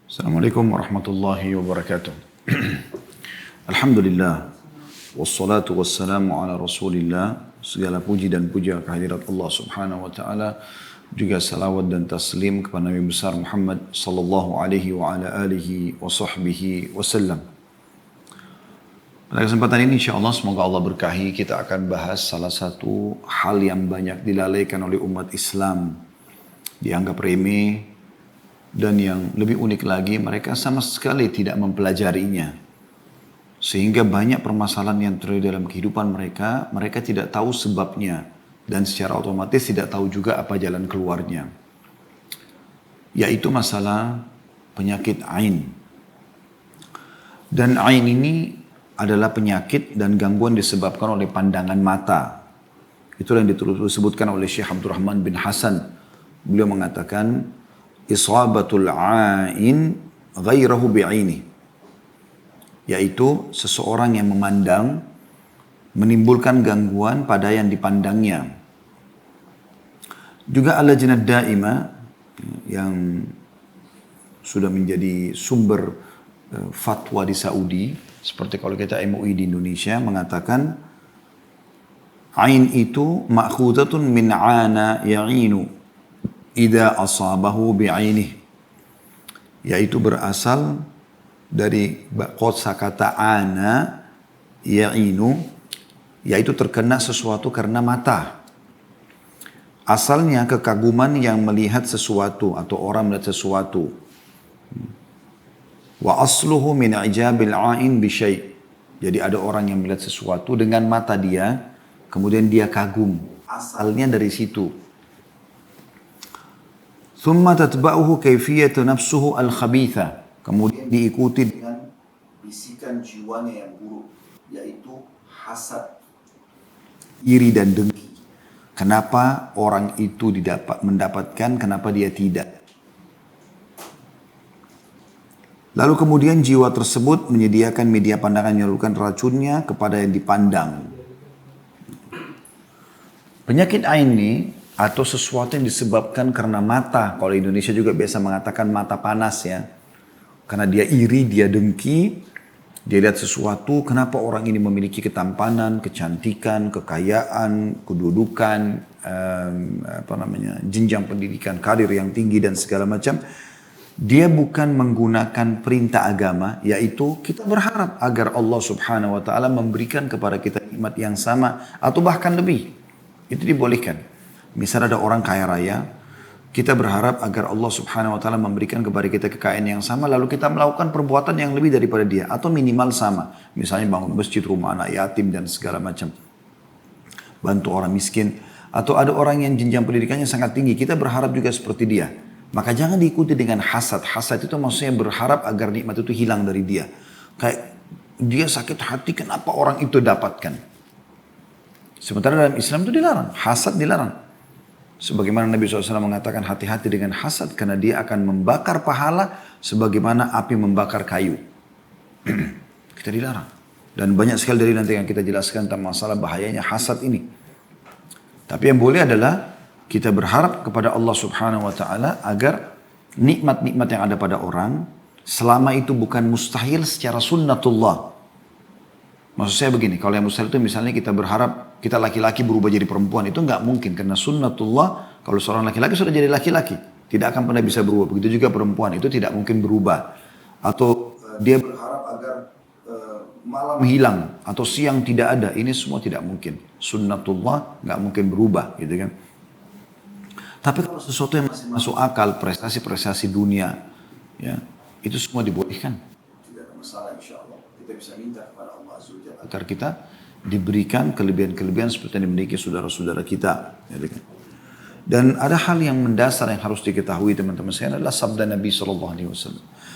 Assalamualaikum warahmatullahi wabarakatuh. Alhamdulillah. Wassalatu wassalamu ala rasulillah. Segala puji dan puja kehadirat Allah subhanahu wa ta'ala. Juga salawat dan taslim kepada Nabi besar Muhammad sallallahu alaihi wa ala alihi wa sahbihi wasallam. Pada kesempatan ini insyaAllah semoga Allah berkahi. Kita akan bahas salah satu hal yang banyak dilalaikan oleh umat Islam. Dianggap remeh. Dan yang lebih unik lagi, mereka sama sekali tidak mempelajarinya. Sehingga banyak permasalahan yang terjadi dalam kehidupan mereka, mereka tidak tahu sebabnya. Dan secara otomatis tidak tahu juga apa jalan keluarnya. Yaitu masalah penyakit ain. Dan ain ini adalah penyakit dan gangguan disebabkan oleh pandangan mata. Itulah yang disebutkan oleh Syekh Abdurrahman bin Hasan. Beliau mengatakan, isabatul ain ghairahu bi'ini, yaitu seseorang yang memandang menimbulkan gangguan pada yang dipandangnya. Juga al-lajnah daimah yang sudah menjadi sumber fatwa di Saudi, seperti kalau kita MUI di Indonesia, mengatakan ain itu ma'khudatun min ana ya'inu idza asabahu bi'ainih, yaitu berasal dari kosakata ana ya'inu, yaitu terkena sesuatu karena mata. Asalnya kekaguman yang melihat sesuatu atau orang melihat sesuatu. Wa asluhu min ijabil ain bi syai'. Jadi ada orang yang melihat sesuatu dengan mata dia, kemudian dia kagum. Asalnya dari situ. Thumma tatba'uhu kaifiyatu nafsuhu al-khabitha. Kemudian diikuti dengan bisikan jiwanya yang buruk, yaitu hasad, iri dan dengki. Kenapa orang itu mendapatkan, kenapa dia tidak? Lalu kemudian jiwa tersebut menyediakan media pandangan yang menyalurkan racunnya kepada yang dipandang. Penyakit ain ini atau sesuatu yang disebabkan karena mata. Kalau Indonesia juga biasa mengatakan mata panas ya. Karena dia iri, dia dengki, dia lihat sesuatu, kenapa orang ini memiliki ketampanan, kecantikan, kekayaan, kedudukan, jenjang pendidikan, karir yang tinggi dan segala macam. Dia bukan menggunakan perintah agama, yaitu kita berharap agar Allah subhanahu wa ta'ala memberikan kepada kita nikmat yang sama atau bahkan lebih. Itu dibolehkan. Misal ada orang kaya raya, kita berharap agar Allah subhanahu wa ta'ala memberikan kepada kita kekayaan yang sama, lalu kita melakukan perbuatan yang lebih daripada dia, atau minimal sama. Misalnya bangun masjid, rumah anak yatim, dan segala macam. Bantu orang miskin. Atau ada orang yang jenjang pendidikannya sangat tinggi, kita berharap juga seperti dia. Maka jangan diikuti dengan hasad. Hasad itu maksudnya berharap agar nikmat itu hilang dari dia. Kayak dia sakit hati, kenapa orang itu dapatkan? Sementara dalam Islam itu dilarang, hasad dilarang. Sebagaimana Nabi SAW mengatakan hati-hati dengan hasad karena dia akan membakar pahala sebagaimana api membakar kayu. Kita dilarang. Dan banyak sekali dari nanti yang kita jelaskan tentang masalah bahayanya hasad ini. Tapi yang boleh adalah kita berharap kepada Allah Subhanahu wa ta'ala agar nikmat-nikmat yang ada pada orang selama itu bukan mustahil secara sunnatullah. Maksud saya begini, kalau yang mustahil itu misalnya kita berharap kita laki-laki berubah jadi perempuan, itu nggak mungkin karena sunnatullah, kalau seorang laki-laki sudah jadi laki-laki, tidak akan pernah bisa berubah. Begitu juga perempuan, itu tidak mungkin berubah. Atau dia berharap agar malam hilang atau siang tidak ada, ini semua tidak mungkin. Sunnatullah nggak mungkin berubah, gitu kan. Tapi kalau sesuatu yang masih masuk akal, prestasi-prestasi dunia, ya itu semua dibolehkan. Tidak ada masalah insya Allah. Kita bisa minta kepada Allah Azza wa Jalla agar kita diberikan kelebihan-kelebihan seperti yang dimiliki saudara-saudara kita. Dan ada hal yang mendasar yang harus diketahui teman-teman saya adalah sabda Nabi SAW.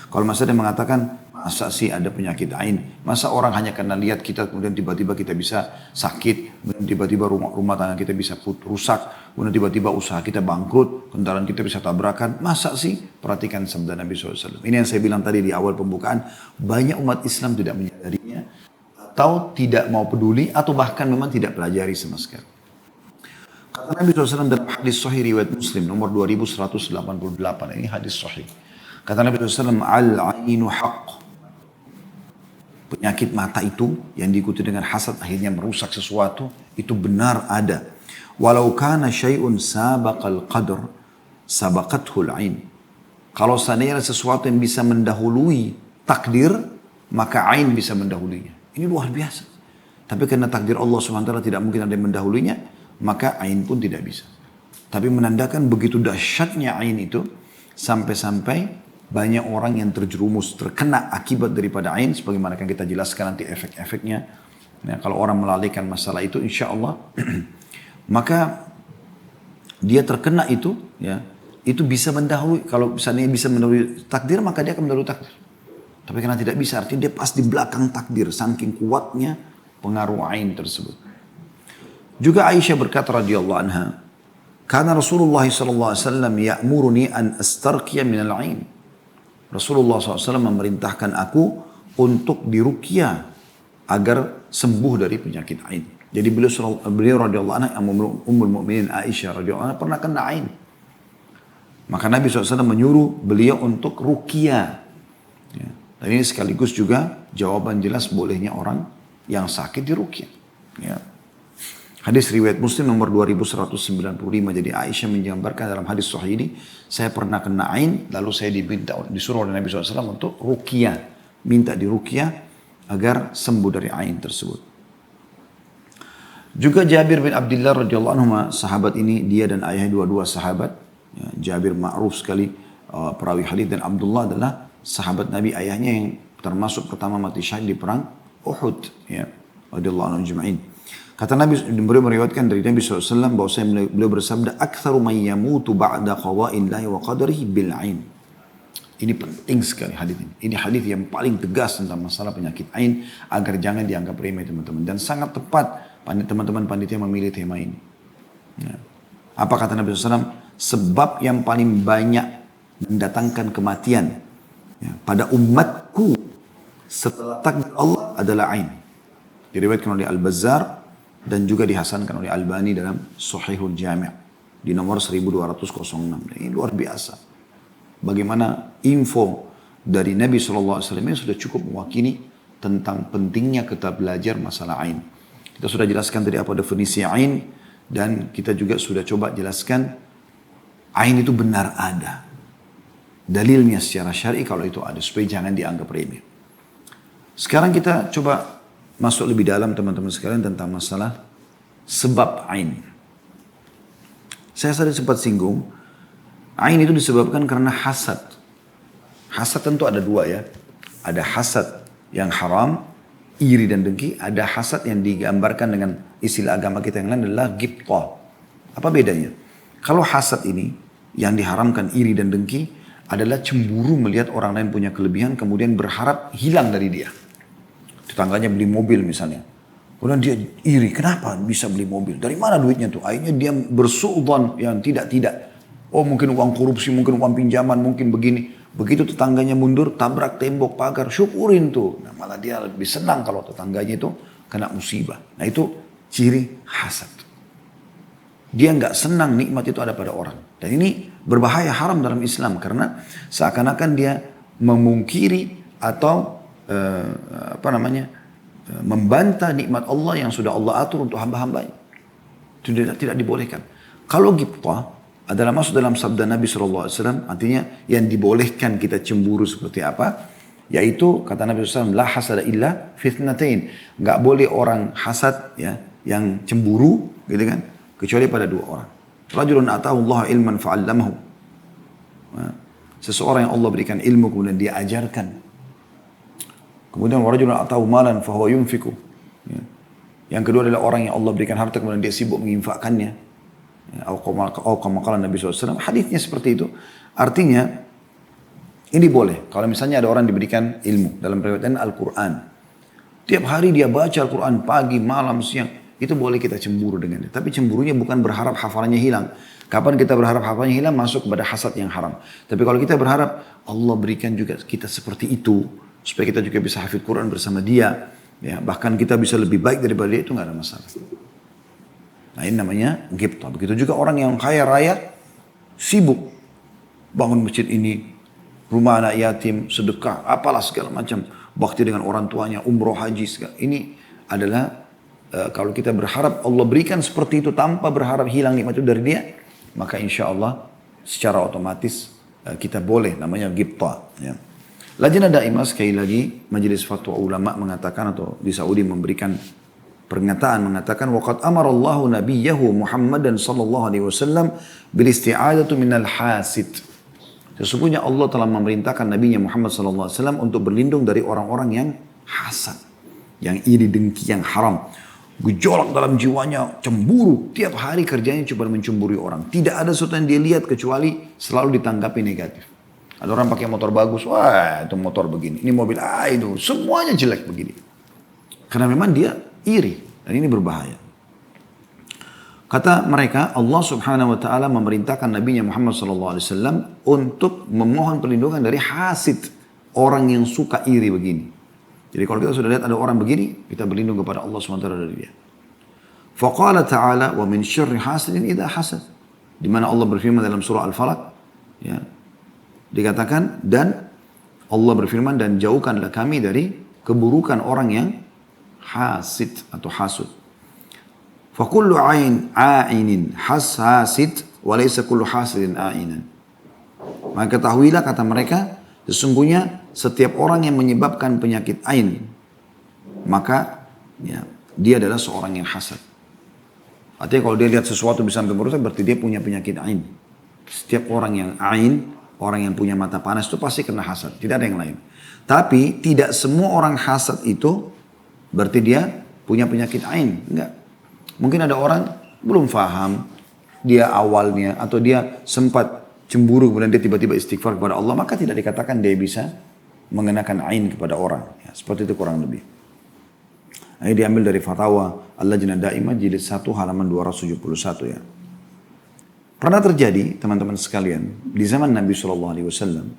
Kalau masa dia mengatakan, masa sih ada penyakit ain? Masa orang hanya karena lihat kita kemudian tiba-tiba kita bisa sakit, kemudian tiba-tiba rumah tangga kita bisa rusak, kemudian tiba-tiba usaha kita bangkrut, kendaraan kita bisa tabrakan. Masa sih? Perhatikan sabda Nabi SAW. Ini yang saya bilang tadi di awal pembukaan, banyak umat Islam tidak menyadarinya, atau tidak mau peduli, atau bahkan memang tidak pelajari sama sekali. Kata Nabi SAW dalam hadis sahih riwayat Muslim nomor 2188, ini hadis sahih. Kata Nabi SAW, al-ainu haqq. Penyakit mata itu yang diikuti dengan hasad akhirnya merusak sesuatu, itu benar ada. Walau kana syai'un sabaqal qadr, sabaqathul ain. Kalau seandainya ada sesuatu yang bisa mendahului takdir, maka ain bisa mendahulunya. Ini luar biasa. Tapi karena takdir Allah SWT tidak mungkin ada yang mendahulunya, maka ain pun tidak bisa. Tapi menandakan begitu dahsyatnya ain itu, sampai-sampai banyak orang yang terjerumus, terkena akibat daripada ain, sebagaimana akan kita jelaskan nanti efek-efeknya. Nah, kalau orang melalaikan masalah itu, insya Allah, maka dia terkena itu, ya, itu bisa mendahului. Kalau misalnya bisa mendahului takdir, maka dia akan mendahului takdir. Tapi karena tidak bisa, artinya dia pas di belakang takdir, saking kuatnya pengaruh ain tersebut. Juga Aisyah berkata radhiyallahu anha, karena Rasulullah SAW ya'muruni an astarqiya minal ain. Rasulullah SAW memerintahkan aku untuk diruqyah agar sembuh dari penyakit ain. Jadi beliau radhiyallahu anha, Ummul Mukminin Aisyah radhiyallahu anha pernah kena ain. Maka Nabi SAW menyuruh beliau untuk ruqyah. Ya. Dan ini sekaligus juga jawaban jelas bolehnya orang yang sakit diruqyah. Ya. Hadis riwayat Muslim nomor 2195. Jadi Aisyah mengambarkan dalam hadis sahih ini, saya pernah kena ain, lalu saya disuruh oleh Nabi SAW untuk ruqyah, minta diruqyah agar sembuh dari ain tersebut. Juga Jabir bin Abdullah radhiyallahu anhu, sahabat ini dia dan ayahnya dua-dua sahabat. Ya, Jabir ma'ruf sekali perawi hadis, dan Abdullah adalah sahabat Nabi, ayahnya yang termasuk pertama mati syahid di perang Uhud. Ya, radhiyallahu anhu ajma'in. Kata Nabi, beliau meriwayatkan dari Nabi SAW bahwa beliau bersabda, "Aktsaru man yamutu ba'da qada'illahi wa qadarihi bil ain." Ini penting sekali hadis ini. Ini hadis yang paling tegas tentang masalah penyakit ain agar jangan dianggap remeh teman-teman, dan sangat tepat teman-teman panitia memilih tema ini. Ya. Apa kata Nabi SAW? Sebab yang paling banyak mendatangkan kematian, ya, pada umatku setelah takdir Allah adalah ain. Diriwayatkan oleh Al-Bazzar dan juga dihasankan oleh Albani dalam Sahihul Jami' di nomor 1206. Ini luar biasa. Bagaimana info dari Nabi SAW ini sudah cukup mewakili tentang pentingnya kita belajar masalah ain. Kita sudah jelaskan tadi apa definisi ain, dan kita juga sudah coba jelaskan ain itu benar ada. Dalilnya secara syar'i kalau itu ada, supaya jangan dianggap remeh. Sekarang kita coba masuk lebih dalam teman-teman sekalian tentang masalah sebab ain. Saya tadi sempat singgung, ain itu disebabkan karena hasad. Hasad tentu ada dua ya. Ada hasad yang haram, iri dan dengki. Ada hasad yang digambarkan dengan istilah agama kita yang lain adalah ghibthah. Apa bedanya? Kalau hasad ini yang diharamkan iri dan dengki adalah cemburu melihat orang lain punya kelebihan, kemudian berharap hilang dari dia. Tetangganya beli mobil misalnya, kemudian dia iri, kenapa bisa beli mobil? Dari mana duitnya tuh? Akhirnya dia bersuudzon yang tidak-tidak. Oh mungkin uang korupsi, mungkin uang pinjaman, mungkin begini. Begitu tetangganya mundur, tabrak tembok pagar, syukurin tuh. Nah, malah dia lebih senang kalau tetangganya itu kena musibah. Nah itu ciri hasad. Dia nggak senang nikmat itu ada pada orang. Dan ini berbahaya, haram dalam Islam, karena seakan-akan dia memungkiri atau membantah nikmat Allah yang sudah Allah atur untuk hamba-hambanya. Itu tidak dibolehkan. Kalau ghibthah adalah masuk dalam sabda Nabi SAW, artinya yang dibolehkan kita cemburu seperti apa, yaitu kata Nabi SAW, la hasada illa fitnatain. Nggak boleh orang hasad ya, yang cemburu gitu kan, kecuali pada dua orang. Rajulun atahu Allah ilman fa'allamahu. Seseorang yang Allah berikan ilmu kemudian dia ajarkan. Kemudian warajulun atahu malan fahuwa yunfiku. Ya. Yang kedua adalah orang yang Allah berikan harta kemudian dia sibuk menginfakkannya. Atau kama qala Nabi SAW. Hadisnya seperti itu. Artinya ini boleh. Kalau misalnya ada orang diberikan ilmu dalam riwayat Al-Quran. Tiap hari dia baca Al-Quran pagi, malam, siang. Itu boleh kita cemburu dengan dia. Tapi cemburunya bukan berharap hafalannya hilang. Kapan kita berharap hafalannya hilang, masuk kepada hasad yang haram. Tapi kalau kita berharap Allah berikan juga kita seperti itu, supaya kita juga bisa hafid Quran bersama dia, ya, bahkan kita bisa lebih baik daripada dia, itu nggak ada masalah. Nah ini namanya ghibthah. Begitu juga orang yang kaya raya, sibuk bangun masjid ini, rumah anak yatim, sedekah, apalah segala macam, bakti dengan orang tuanya, umroh, haji, segala. Ini adalah kalau kita berharap Allah berikan seperti itu tanpa berharap hilang nikmat itu dari dia, maka insya Allah secara otomatis kita boleh, namanya ghibta. Ya. Lajnah Daimah sekali lagi Majelis Fatwa Ulama mengatakan, atau di Saudi memberikan pernyataan mengatakan, waqad amarallahu nabiyahu Muhammadan sallallahu alaihi wasallam bil isti'adatu minal hasid. Sesungguhnya Allah telah memerintahkan nabinya Muhammad sallallahu alaihi wasallam untuk berlindung dari orang-orang yang hasad, yang iri, dengki, yang haram. Gejolak dalam jiwanya, cemburu, tiap hari kerjanya cuma mencemburi orang. Tidak ada sesuatu yang dia lihat kecuali selalu ditanggapi negatif. Ada orang pakai motor bagus, wah itu motor begini, ini mobil, itu semuanya jelek begini. Karena memang dia iri, dan ini berbahaya. Kata mereka, Allah subhanahu wa ta'ala memerintahkan Nabi Muhammad SAW untuk memohon perlindungan dari hasid, orang yang suka iri begini. Jadi kalau kita sudah lihat ada orang begini, kita berlindung kepada Allah SWT dari dia. Faqala ta'ala, wa min syarri hasidin idha hasad. Di mana Allah berfirman dalam surah Al-Falaq, ya, dikatakan, dan Allah berfirman, dan jauhkanlah kami dari keburukan orang yang hasid atau hasud. Fakullu a'inin hasid walaysa kullu hasidin a'inan. Maka ketahuilah, kata mereka, sesungguhnya setiap orang yang menyebabkan penyakit ain, maka ya, dia adalah seorang yang hasad. Artinya kalau dia lihat sesuatu bisa sampai merusak, berarti dia punya penyakit ain. Setiap orang yang ain, orang yang punya mata panas itu pasti kena hasad. Tidak ada yang lain. Tapi tidak semua orang hasad itu berarti dia punya penyakit ain. Enggak. Mungkin ada orang belum paham, dia awalnya, atau dia sempat cemburu kemudian dia tiba-tiba istighfar kepada Allah, maka tidak dikatakan dia bisa mengenakan ain kepada orang. Ya, seperti itu kurang lebih. Ini diambil dari fatwa Al-Lajnah Daimah jilid 1 halaman 271 ya. Pernah terjadi teman-teman sekalian di zaman Nabi SAW,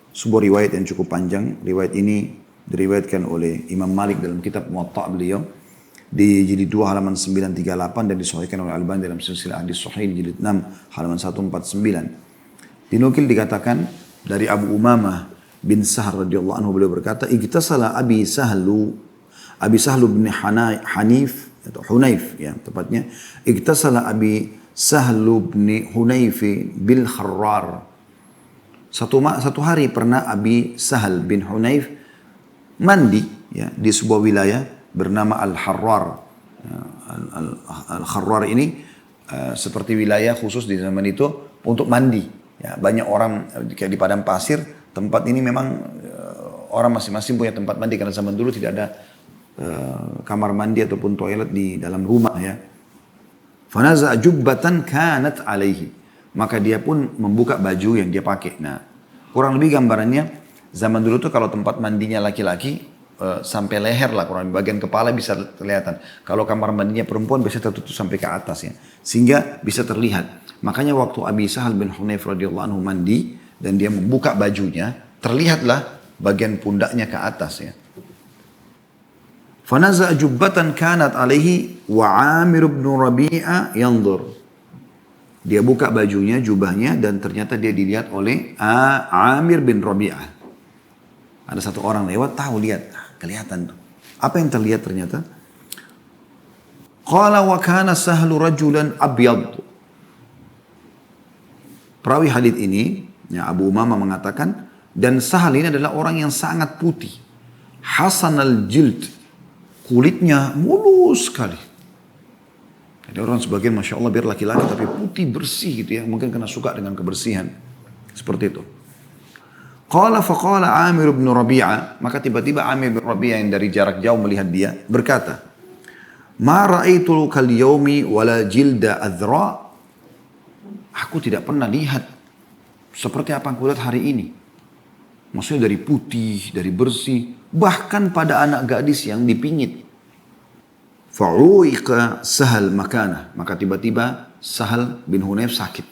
sebuah riwayat yang cukup panjang. Riwayat ini diriwayatkan oleh Imam Malik dalam kitab Muwatta beliau di jilid 2 halaman 938 dan disahihkan oleh Al-Albani dalam silsilah hadis sahih jilid 6 halaman 149. Dinukil dikatakan dari Abu Umamah bin Sahal radhiyallahu anhu, beliau berkata, "Igtasala Abi Sahlu bin Hanif atau Hunayf ya tepatnya. Igtasala Abi Sahlu bin Hunayf bil Kharrar." Satu hari pernah Abi Sahal bin Hunayf mandi ya di sebuah wilayah bernama Al-Harrar. Al-Kharrar ini seperti wilayah khusus di zaman itu untuk mandi. Ya, banyak orang kayak di padang pasir, tempat ini memang orang masing-masing punya tempat mandi karena zaman dulu tidak ada kamar mandi ataupun toilet di dalam rumah ya. Fanaza jubbatan kanat alaihi. Maka dia pun membuka baju yang dia pakai. Nah, kurang lebih gambarannya zaman dulu tuh kalau tempat mandinya laki-laki sampai leher lah, kurang bagian kepala bisa kelihatan. Kalau kamar mandinya perempuan biasanya tertutup sampai ke atas ya, sehingga bisa terlihat. Makanya waktu Abi Sahal bin Hunayf radhiyallahu anhu mandi dan dia membuka bajunya, terlihatlah bagian pundaknya ke atas ya. Fanaza jubbatan kanat alaihi wa Amir bin Rabi'ah yanzur. Dia buka bajunya, jubahnya, dan ternyata dia dilihat oleh Amir bin Rabi'ah. Ada satu orang lewat, tahu lihat, kelihatan tuh. Apa yang terlihat ternyata? Qala wa kana Sahlu rajulan abyad. Perawi hadits ini, ya, Abu Umamah mengatakan, dan Sahal ini adalah orang yang sangat putih. Hasan al-jild, kulitnya mulus sekali. Ada orang sebagian Masya Allah biar laki-laki tapi putih bersih gitu ya. Mungkin karena suka dengan kebersihan. Seperti itu. Qala faqala Amir bin Rabi'ah. Maka tiba-tiba Amir bin Rabi'ah yang dari jarak jauh melihat dia berkata, Ma ra'aitu kal yaumi wala jilda adhra. Aku tidak pernah lihat seperti apa yang kulihat hari ini. Maksudnya dari putih, dari bersih. Bahkan pada anak gadis yang dipingit. Fa'u'iqa Sahal makanah. Maka tiba-tiba Sahal bin Hunayf sakit.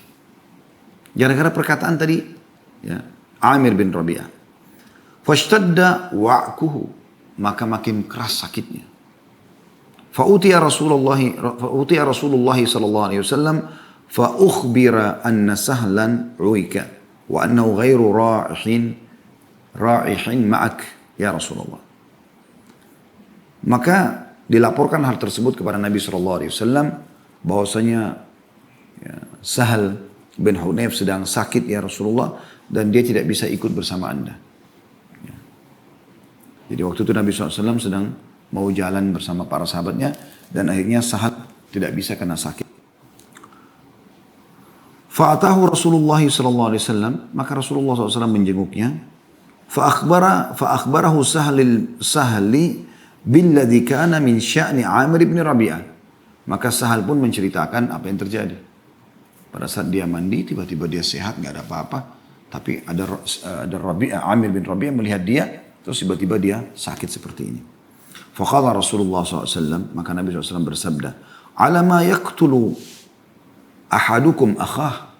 Gara-gara perkataan tadi, ya, Amir bin Rabi'ah. Fashtadda wa'kuhu. Maka makin keras sakitnya. Fa'utiya Rasulullah sallallahu alaihi wasallam. Fa'ukhbira anna Sahlan u'ika. wa annahu ghairu ra'ihin ma'ak ya Rasulullah. Maka dilaporkan hal tersebut kepada Nabi SAW bahwasanya ya, Sahal bin Hunayf sedang sakit ya Rasulullah dan dia tidak bisa ikut bersama anda. Ya. Jadi waktu itu Nabi SAW sedang mau jalan bersama para sahabatnya dan akhirnya Sahal tidak bisa karena sakit. Fa'atahu Rasulullah SAW, maka Rasulullah SAW menjenguknya. Fa'akhbarahu Sahli billadhi kana min sya'ni Amir bin Rabi'ah. Maka Sahal pun menceritakan apa yang terjadi. Pada saat dia mandi, tiba-tiba dia sehat, nggak ada apa-apa. Tapi ada Rabi'ah, Amir bin Rabi'ah melihat dia, terus tiba-tiba dia sakit seperti ini. Faqala Rasulullah SAW, maka Nabi SAW bersabda, ala ma yaktulu ahadukum akhah.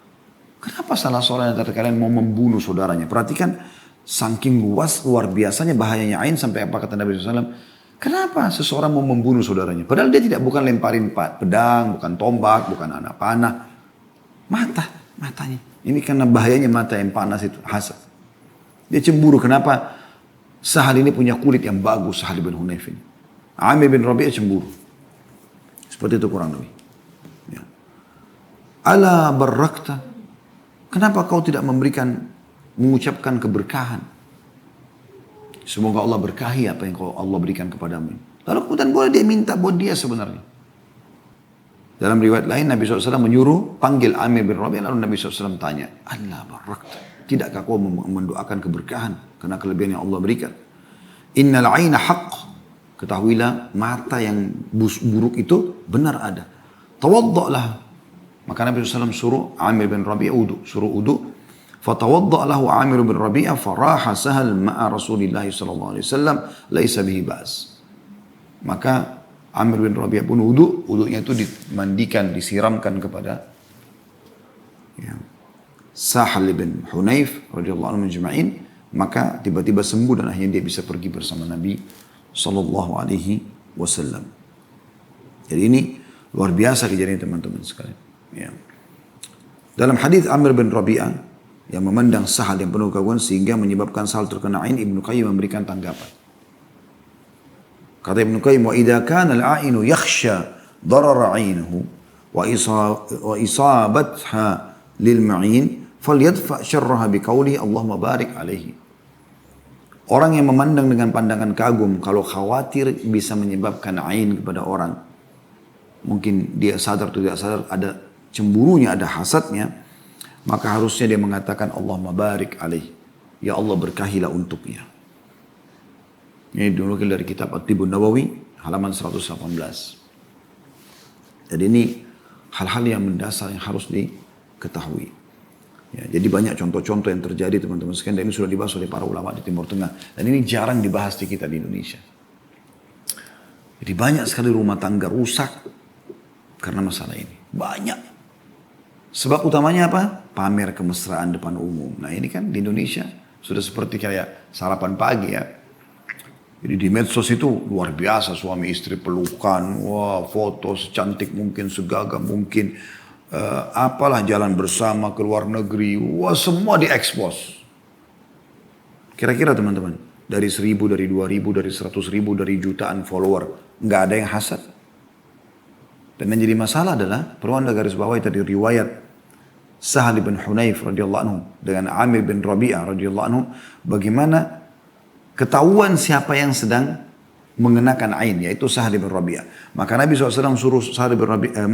Kenapa salah seorang antara kalian mau membunuh saudaranya? Perhatikan, saking luar biasanya bahayanya ain sampai apa kata Nabi SAW. Kenapa seseorang mau membunuh saudaranya? Padahal dia bukan lemparin pedang, bukan tombak, bukan anak panah. Matanya. Ini karena bahayanya mata yang panas itu, hasad. Dia cemburu, kenapa Sahal ini punya kulit yang bagus, Sahal bin Hunayf ini. Amir bin Rabi'ah cemburu. Seperti itu kurang lebih. Ya. Ala barakta. Kenapa kau tidak mengucapkan keberkahan? Semoga Allah berkahi apa yang Allah berikan kepadamu. Lalu kemudian boleh dia minta buat dia sebenarnya. Dalam riwayat lain Nabi SAW menyuruh panggil Amir bin Rabi'ah, lalu Nabi SAW tanya, Allah barakta, tidakkah kau mendoakan keberkahan karena kelebihan yang Allah berikan? Innal aina haqq, ketahuilah mata yang buruk itu benar ada. Tawadda'lah, maka Nabi SAW suruh Amir bin Rabi'ah suruh wudu. Fatawadda' lahu Amir bin Rabi'ah faraha Sahal ma'a Rasulillah sallallahu alaihi wasallam laisa bihi ba's. Maka Amir bin Rabi'ah pun wudunya itu dimandikan, disiramkan kepada ya, Sahal bin Hunayf radhiyallahu anhu majma'in, maka tiba-tiba sembuh dan akhirnya dia bisa pergi bersama Nabi sallallahu alaihi wasallam. Jadi ini luar biasa kejadian teman-teman sekalian. Ya. Dalam hadis Amir bin Rabi'ah yang memandang Sahal yang penuh kagum sehingga menyebabkan Sahal terkena ain, Ibnu Qayyim memberikan tanggapan. Kata Ibnu Qayyim, wa idza kana al-'ainu yakhsha darar 'ainuhu wa isabatha lil ma'in falyadfa syarraha biqauli Allahumma barik alaihi. Orang yang memandang dengan pandangan kagum kalau khawatir bisa menyebabkan ain kepada orang, mungkin dia sadar atau tidak sadar ada cemburunya, ada hasadnya, maka harusnya dia mengatakan Allahumma barik alaih, ya Allah berkahilah untuknya. Ini dinukil dari kitab At-Tibbun Nawawi halaman 118. Jadi ini hal-hal yang mendasar yang harus diketahui. Ya, jadi banyak contoh-contoh yang terjadi teman-teman sekalian, dan ini sudah dibahas oleh para ulama di Timur Tengah, dan ini jarang dibahas di kita di Indonesia. Jadi banyak sekali rumah tangga rusak karena masalah ini. Banyak. Sebab utamanya apa? Pamer kemesraan depan umum. Nah ini kan di Indonesia sudah seperti kayak sarapan pagi ya. Jadi di medsos itu luar biasa, suami istri pelukan, wah foto secantik mungkin, segagah mungkin, apalah jalan bersama ke luar negeri, wah semua diekspos. Kira-kira teman-teman, dari 1.000, dari 2.000, dari 100.000, dari jutaan follower, nggak ada yang hasad. Dan yang jadi masalah adalah, perlu anda garis bawahi tadi riwayat Sahal bin Hunayf radhiyallahu anhu dengan Amir bin Rabi'ah radhiyallahu anhu, bagaimana ketahuan siapa yang sedang mengenakan ain, yaitu Sahal bin Rabi'ah. Maka Nabi SAW suruh Sahal bin Rabi'ah,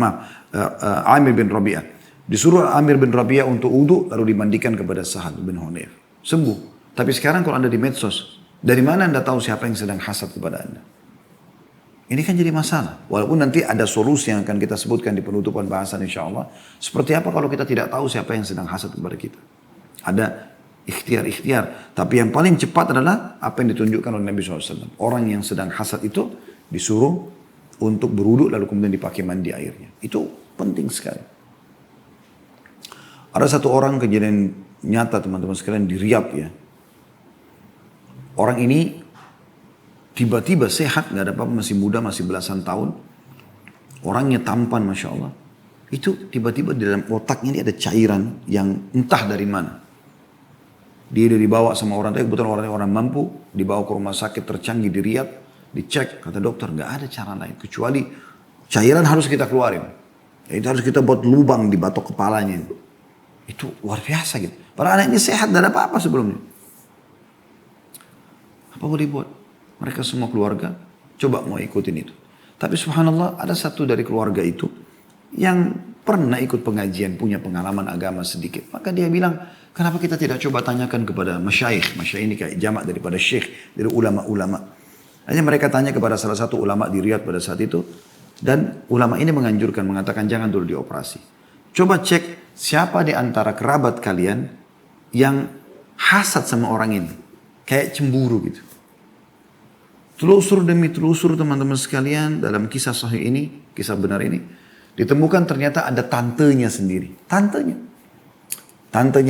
Amir bin Rabi'ah. Disuruh Amir bin Rabi'ah untuk wudu, lalu dimandikan kepada Sahal bin Hunayf. Sembuh. Tapi sekarang kalau anda di medsos, dari mana anda tahu siapa yang sedang hasad kepada anda? Ini kan jadi masalah. Walaupun nanti ada solusi yang akan kita sebutkan di penutupan bahasan insya Allah. Seperti apa kalau kita tidak tahu siapa yang sedang hasad kepada kita? Ada ikhtiar-ikhtiar. Tapi yang paling cepat adalah apa yang ditunjukkan oleh Nabi SAW. Orang yang sedang hasad itu disuruh untuk berwudu lalu kemudian dipakai mandi airnya. Itu penting sekali. Ada satu orang kejadian nyata teman-teman sekalian di Riyadh ya. Orang ini tiba-tiba sehat, gak ada apa-apa, masih muda, masih belasan tahun. Orangnya tampan Masya Allah. Itu tiba-tiba di dalam otaknya ini ada cairan yang entah dari mana. Dia udah dibawa sama orang tadi, kebetulan orang mampu, dibawa ke rumah sakit tercanggih di Riyadh, dicek, kata dokter nggak ada cara lain kecuali cairan harus kita keluarin. Itu harus kita buat lubang di batok kepalanya. Itu luar biasa gitu. Padahal anak ini sehat, tidak ada apa-apa sebelumnya. Apa boleh buat? Mereka semua keluarga coba mau ikutin itu. Tapi subhanallah ada satu dari keluarga itu yang pernah ikut pengajian, punya pengalaman agama sedikit. Maka dia bilang, kenapa kita tidak coba tanyakan kepada masyayikh. Masyayikh ini kayak jamak daripada syekh, dari ulama-ulama. Hanya mereka tanya kepada salah satu ulama di Riyadh pada saat itu. Dan ulama ini menganjurkan, mengatakan jangan dulu dioperasi. Coba cek siapa di antara kerabat kalian yang hasad sama orang ini. Kayak cemburu gitu. Telusur demi telusur teman-teman sekalian dalam kisah sahih ini, kisah benar ini. Ditemukan ternyata ada tantenya sendiri. Tantenya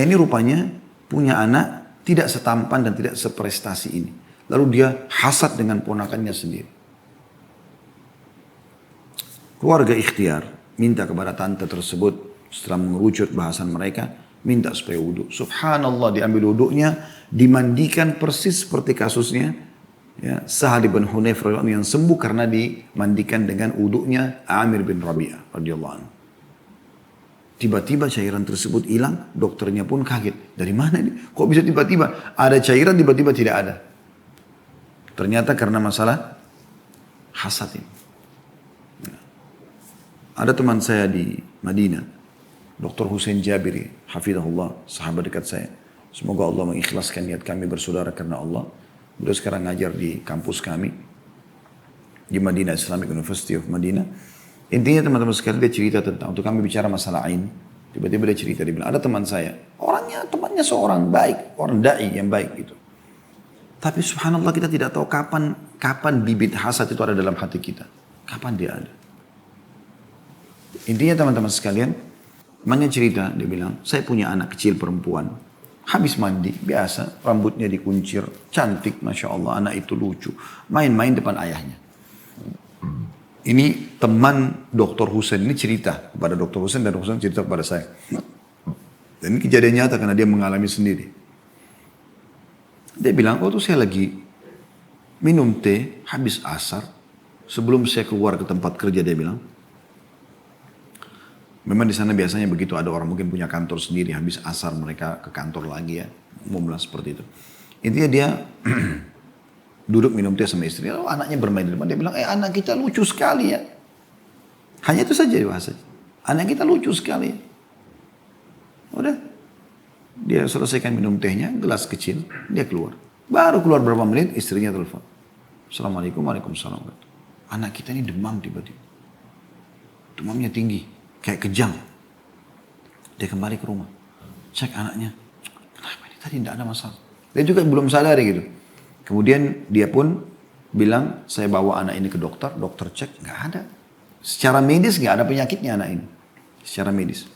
ini rupanya punya anak tidak setampan dan tidak seprestasi ini. Lalu dia hasad dengan ponakannya sendiri. Keluarga ikhtiar minta kepada tante tersebut setelah mengerucut bahasan mereka, minta supaya wudhu. Subhanallah, diambil wudhunya, dimandikan persis seperti kasusnya ya, Sahal bin Hunayf yang sembuh karena dimandikan dengan wudhunya Amir bin Rabi'ah radhiyallahu anhu. Tiba-tiba cairan tersebut hilang, dokternya pun kaget. Dari mana ini? Kok bisa tiba-tiba ada cairan, tiba-tiba tidak ada? Ternyata karena masalah hasad ini. Ada teman saya di Madinah, Dr. Hussein Jabiri, hafidhahullah, sahabat dekat saya. Semoga Allah mengikhlaskan niat kami bersaudara karena Allah. Beliau sekarang ngajar di kampus kami, di Madinah, Islamic University of Madinah. Intinya teman-teman sekalian dia cerita tentang, untuk kami bicara masalah ain. Tiba-tiba dia cerita, dia bilang, ada teman saya, temannya seorang baik, orang da'i yang baik gitu. Tapi subhanallah kita tidak tahu kapan bibit hasad itu ada dalam hati kita. Kapan dia ada. Intinya teman-teman sekalian, temannya cerita, dia bilang, saya punya anak kecil perempuan. Habis mandi, biasa, rambutnya dikuncir, cantik, Masya Allah, anak itu lucu. Main-main depan ayahnya. Ini teman Dr. Hussein ini cerita kepada Dr. Hussein dan Dr. Hussein cerita kepada saya. Dan ini kejadian nyata karena dia mengalami sendiri. Dia bilang, waktu saya lagi minum teh, habis asar, sebelum saya keluar ke tempat kerja, dia bilang, memang di sana biasanya begitu, ada orang mungkin punya kantor sendiri, habis asar mereka ke kantor lagi ya, umumlah seperti itu. Intinya dia duduk minum teh sama istri, lalu anaknya bermain di depan, dia bilang, anak kita lucu sekali ya. Hanya itu saja bahasanya. Anak kita lucu sekali. Udah, dia selesaikan minum tehnya, gelas kecil, dia keluar. Baru keluar berapa menit, istrinya telepon. Assalamualaikum, waalaikumsalam. Anak kita ini demam tiba-tiba. Demamnya tinggi. Kayak kejang. Dia kembali ke rumah. Cek anaknya. Kenapa ini tadi tidak ada masalah. Dia juga belum sadar gitu. Kemudian dia pun bilang, saya bawa anak ini ke dokter. Dokter cek, nggak ada. Secara medis nggak ada penyakitnya anak ini. Secara medis.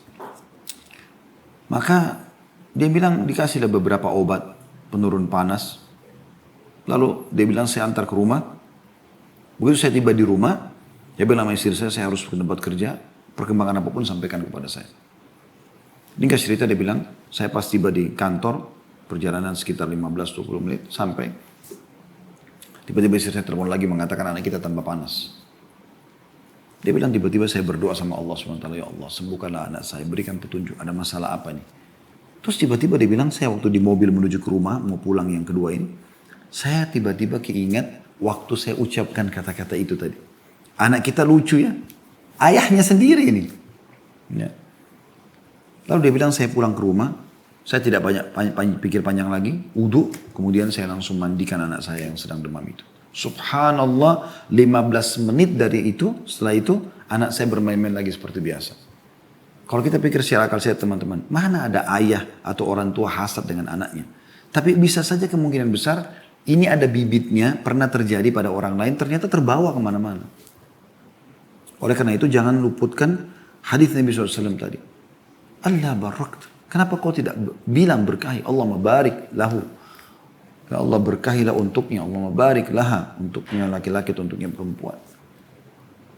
Maka dia bilang dikasihlah beberapa obat penurun panas. Lalu dia bilang saya antar ke rumah. Begitu saya tiba di rumah. Dia bilang sama istri saya harus ke tempat kerja. Perkembangan apapun sampaikan kepada saya. Ringkas cerita dia bilang, saya pas tiba di kantor, perjalanan sekitar 15-20 menit, sampai tiba-tiba istri saya telepon lagi mengatakan anak kita tambah panas. Dia bilang tiba-tiba saya berdoa sama Allah SWT, ya Allah sembuhkanlah anak saya, berikan petunjuk, ada masalah apa nih. Terus tiba-tiba dia bilang, saya waktu di mobil menuju ke rumah, mau pulang yang kedua ini, saya tiba-tiba keingat waktu saya ucapkan kata-kata itu tadi. Anak kita lucu ya. Ayahnya sendiri ini. Ya. Lalu dia bilang saya pulang ke rumah. Saya tidak pikir panjang lagi. Wudhu. Kemudian saya langsung mandikan anak saya yang sedang demam itu. Subhanallah. 15 menit dari itu. Setelah itu anak saya bermain-main lagi seperti biasa. Kalau kita pikir secara akal sehat teman-teman. Mana ada ayah atau orang tua hasad dengan anaknya. Tapi bisa saja kemungkinan besar. Ini ada bibitnya. Pernah terjadi pada orang lain. Ternyata terbawa kemana-mana. Oleh karena itu jangan luputkan hadis Nabi SAW tadi. Allah barakta. Kenapa kau tidak bilang berkahi? Allah mabarik lahu. Ya Allah berkahilah untuknya. Allah mabarik laha. Untuknya laki-laki atau untuknya perempuan.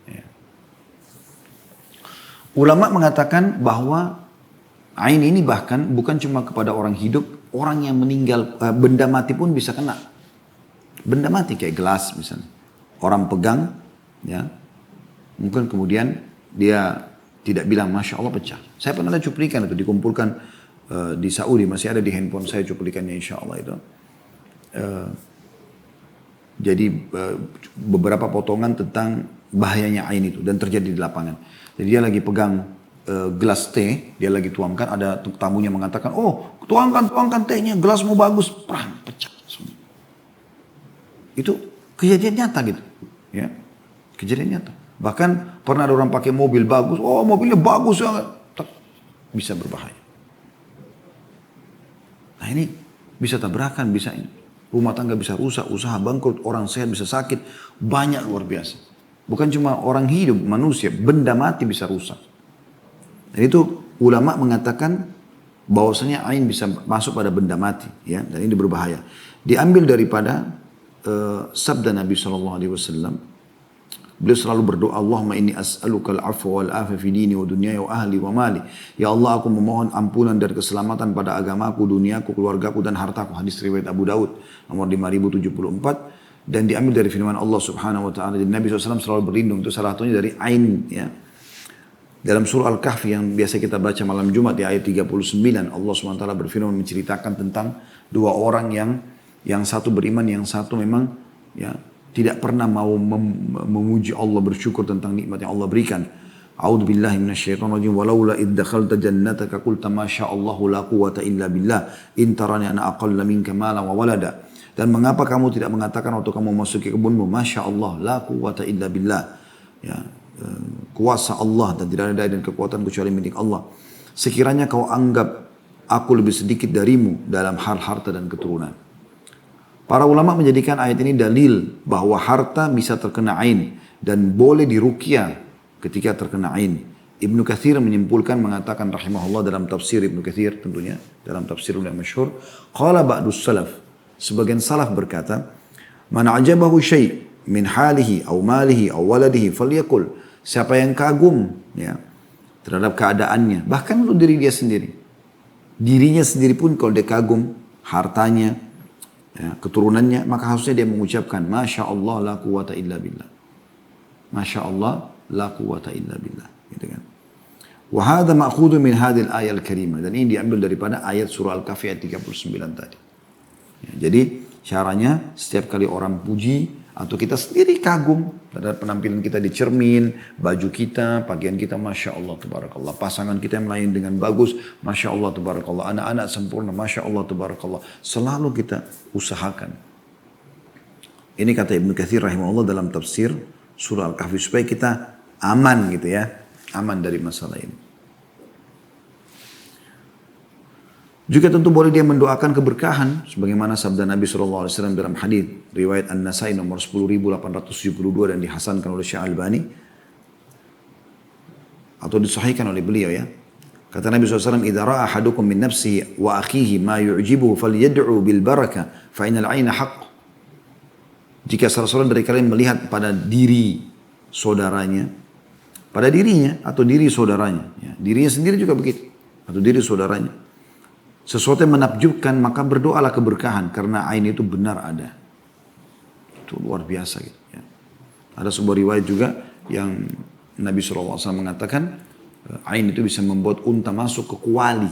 Ya. Ulama mengatakan bahwa ain ini bahkan bukan cuma kepada orang hidup. orang yang meninggal, benda mati pun bisa kena. Benda mati kayak gelas misalnya. Orang pegang, ya, mungkin kemudian dia tidak bilang Masya Allah pecah. Saya pernah ada cuplikan itu dikumpulkan di Saudi, masih ada di handphone saya cuplikannya insya Allah itu. Jadi beberapa potongan tentang bahayanya ain itu dan terjadi di lapangan. Jadi dia lagi pegang gelas teh, dia lagi tuangkan, ada tamunya mengatakan, oh tuangkan tehnya, gelasmu bagus, perang, pecah. Itu kejadian nyata gitu, ya, kejadian nyata. Bahkan pernah ada orang pakai mobil bagus, oh mobilnya bagus banget, bisa berbahaya. Nah ini bisa tabrakan, bisa ini. Rumah tangga bisa rusak, usaha bangkrut, orang sehat bisa sakit, banyak luar biasa. Bukan cuma orang hidup, manusia, benda mati bisa rusak. Dan itu ulama mengatakan bahwasanya ain bisa masuk pada benda mati, ya, dan ini berbahaya. Diambil daripada sabda Nabi SAW. Beliau selalu berdoa, Allahumma inni as'aluka al-afwa wal-afwa fi dini wa dunyaya wa ahli wa mali. Ya Allah, aku memohon ampunan dan keselamatan pada agamaku, duniaku, keluargaku dan hartaku. Hadis riwayat Abu Daud nomor 5074 dan diambil dari firman Allah Subhanahu wa taala. Dan Nabi SAW selalu berlindung, itu salah satunya dari ain, ya. Dalam surah Al-Kahfi yang biasa kita baca malam Jumat di ayat 39, Allah SWT berfirman menceritakan tentang dua orang yang satu beriman, yang satu memang, ya, tidak pernah mau memuji Allah, bersyukur tentang nikmat yang Allah berikan. A'udzubillahi minasyaitonirrajim. Walaula id dakhalta jannataka qulta ma sya'allahu la quwwata illa billah in tarani ana aqalla minka malan wa walada. Dan mengapa kamu tidak mengatakan waktu kamu memasuki kebunmu, Masya Allah, la quwwata illa billah, ya, kuasa Allah dan tidak ada daya dan kekuatan kecuali milik Allah. Sekiranya kau anggap aku lebih sedikit darimu dalam hal harta dan keturunan. Para ulama menjadikan ayat ini dalil bahwa harta bisa terkena ain dan boleh diruqyah ketika terkena ain. Ibnu Katsir menyimpulkan mengatakan rahimahullah dalam tafsir Ibnu Katsir tentunya dalam tafsir yang masyhur, qala ba'dus salaf, sebagian salaf berkata, man ajabahu syai' min halihi aw malihi aw waladihi falyakul, siapa yang kagum, ya, terhadap keadaannya, bahkan untuk diri dia sendiri. Dirinya sendiri pun kalau dia kagum hartanya, ya, keturunannya, maka harusnya dia mengucapkan Masya Allah la quwata illa billah. Masya Allah la quwata illa billah, gitu kan. Wa hadha ma'khudun min hadhil ayat al-karimah, dan ini diambil daripada ayat surah Al-Kahfi ayat 39 tadi. Ya, jadi caranya setiap kali orang puji atau kita sendiri kagum terhadap penampilan kita di cermin, baju kita, pakaian kita, Masya Allah Tabarakallah. Pasangan kita yang lain dengan bagus, Masya Allah Tabarakallah. Anak-anak sempurna, Masya Allah Tabarakallah. Selalu kita usahakan. Ini kata Ibnu Katsir rahimahullah dalam tafsir surah Al-Kahfi, supaya kita aman gitu ya. Aman dari masalah ini. Juga tentu boleh dia mendoakan keberkahan sebagaimana sabda Nabi SAW dalam hadis riwayat An-Nasai nomor 10.872 dan dihasankan oleh Syekh Albani atau disahihkan oleh beliau, ya. Kata Nabi SAW, "Idza ra'a ahadukum min nafsihi wa akhihi ma yu'jibuhu falyad'u bil barakah fa innal 'aina haqq." Jika salah seorang dari kalian melihat pada diri saudaranya, pada dirinya atau diri saudaranya, ya, dirinya sendiri juga begitu, atau diri saudaranya, sesuatu yang menakjubkan, maka berdoalah keberkahan karena ain itu benar ada. Itu luar biasa gitu, ya. Ada sebuah riwayat juga yang Nabi SAW mengatakan ain itu bisa membuat unta masuk ke kuali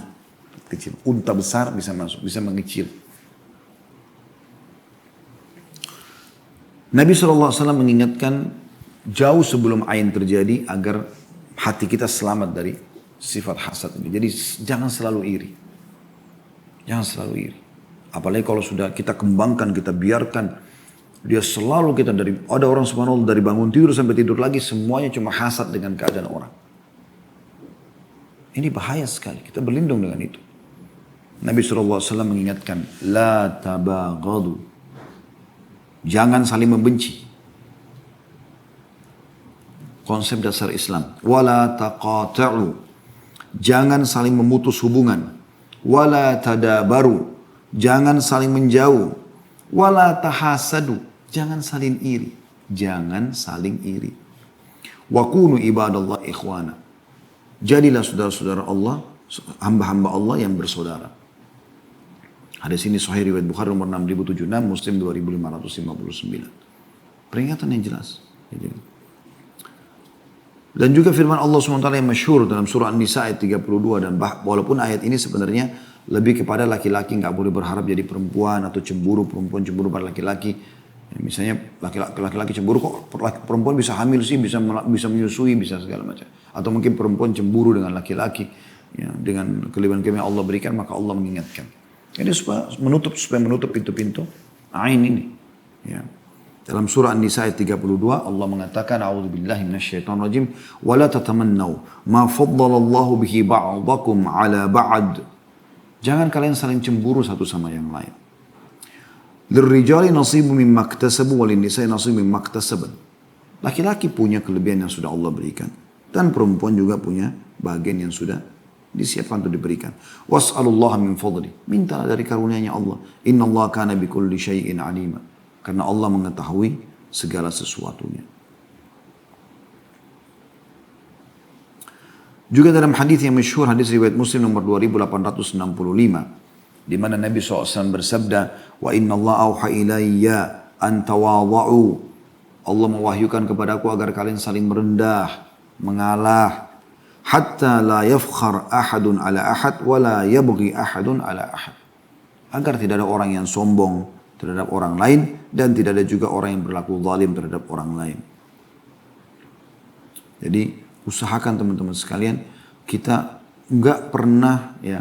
kecil. Unta besar bisa masuk, bisa mengecil. Nabi SAW mengingatkan jauh sebelum ain terjadi agar hati kita selamat dari sifat hasad ini. Jadi jangan selalu iri. Jangan selalu iri. Apalagi kalau sudah kita kembangkan, kita biarkan. Dia selalu kita ada orang subhanallah dari bangun tidur sampai tidur lagi semuanya cuma hasad dengan keadaan orang. Ini bahaya sekali. Kita berlindung dengan itu. Nabi SAW mengingatkan, La tabaghadu. Jangan saling membenci. Konsep dasar Islam. Wala taqata'u. Jangan saling memutus hubungan. Wala tadabaru, jangan saling menjauh. Wala tahasadu, jangan saling iri. Jangan saling iri. Wa kunu ibadallah ikhwana. Jadilah saudara-saudara Allah, hamba-hamba Allah yang bersaudara. Hadis ini Sahih riwayat Bukhari nomor 6076, Muslim 2559. Peringatan yang jelas. Dan juga firman Allah SWT yang masyhur dalam surah An-Nisa ayat 32, dan walaupun ayat ini sebenarnya lebih kepada laki-laki nggak boleh berharap jadi perempuan atau cemburu, perempuan cemburu pada laki-laki. Ya, misalnya laki-laki cemburu, kok perempuan bisa hamil sih, bisa menyusui, bisa segala macam. Atau mungkin perempuan cemburu dengan laki-laki, ya, dengan kelebihan-kelebihan Allah berikan, maka Allah mengingatkan. Jadi supaya menutup pintu-pintu ain ini. Ya. Dalam surah An-Nisa ayat 32 Allah mengatakan, a'udzubillahi minasyaitonirrajim, wa la tatamannaw ma faddalallahu bihi ba'dakum 'ala ba'd. Jangan kalian saling cemburu satu sama yang lain. Lirrijali nasibu mimma iktasabu wa lin-nisa'i nasibu mimma iktasaban. Laki-laki punya kelebihan yang sudah Allah berikan, dan perempuan juga punya bagian yang sudah disiapkan untuk diberikan. Was'alullaha min fadli. Mintalah dari karunia-Nya Allah. Innallaha kana bikulli syai'in 'alima. Karena Allah mengetahui segala sesuatunya. Juga dalam hadis yang masyhur, hadis riwayat Muslim nomor 2865, di mana Nabi SAW bersabda, wa inna Allah auha ilayya an tawadha'u. Allah mewahyukan kepadaku agar kalian saling merendah, mengalah, hatta la yafkhar ahadun ala ahad wa la yabghi ahadun ala ahad. Agar tidak ada orang yang sombong terhadap orang lain, dan tidak ada juga orang yang berlaku zalim terhadap orang lain. Jadi usahakan teman-teman sekalian, kita enggak pernah ya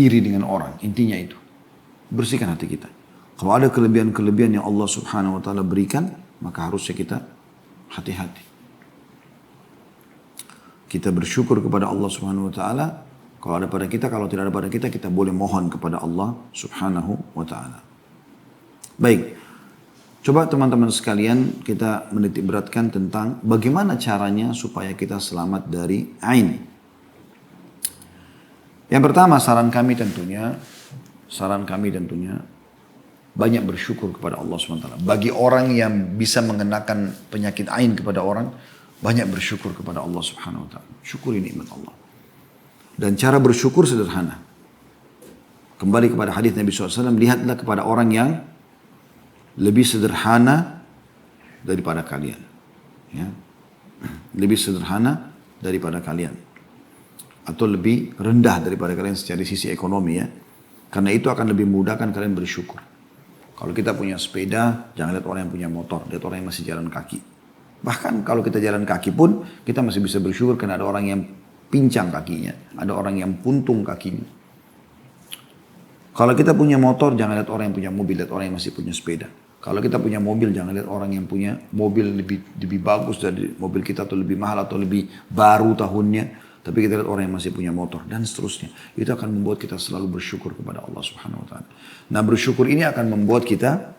iri dengan orang. Intinya itu, bersihkan hati kita. Kalau ada kelebihan-kelebihan yang Allah Subhanahu wa taala berikan, maka harusnya kita hati-hati. Kita bersyukur kepada Allah Subhanahu wa taala. Kalau ada pada kita, kalau tidak ada pada kita, kita boleh mohon kepada Allah Subhanahu wa taala. Baik, coba teman-teman sekalian kita menitik beratkan tentang bagaimana caranya supaya kita selamat dari ain. Yang pertama, saran kami tentunya banyak bersyukur kepada Allah SWT. Bagi orang yang bisa mengenakan penyakit ain kepada orang, banyak bersyukur kepada Allah Subhanahu wa taala. Syukuri nikmat Allah. Dan cara bersyukur sederhana. Kembali kepada hadis Nabi SAW, lihatlah kepada orang yang lebih sederhana daripada kalian. Ya. Lebih sederhana daripada kalian. Atau lebih rendah daripada kalian secara sisi ekonomi ya. Karena itu akan lebih memudahkan kalian bersyukur. Kalau kita punya sepeda, jangan lihat orang yang punya motor, lihat orang yang masih jalan kaki. Bahkan kalau kita jalan kaki pun, kita masih bisa bersyukur karena ada orang yang pincang kakinya. Ada orang yang puntung kakinya. Kalau kita punya motor, jangan lihat orang yang punya mobil, lihat orang yang masih punya sepeda. Kalau kita punya mobil, jangan lihat orang yang punya mobil lebih bagus dari mobil kita, atau lebih mahal, atau lebih baru tahunnya. Tapi kita lihat orang yang masih punya motor, dan seterusnya. Itu akan membuat kita selalu bersyukur kepada Allah Subhanahu wa taala. Nah, bersyukur ini akan membuat kita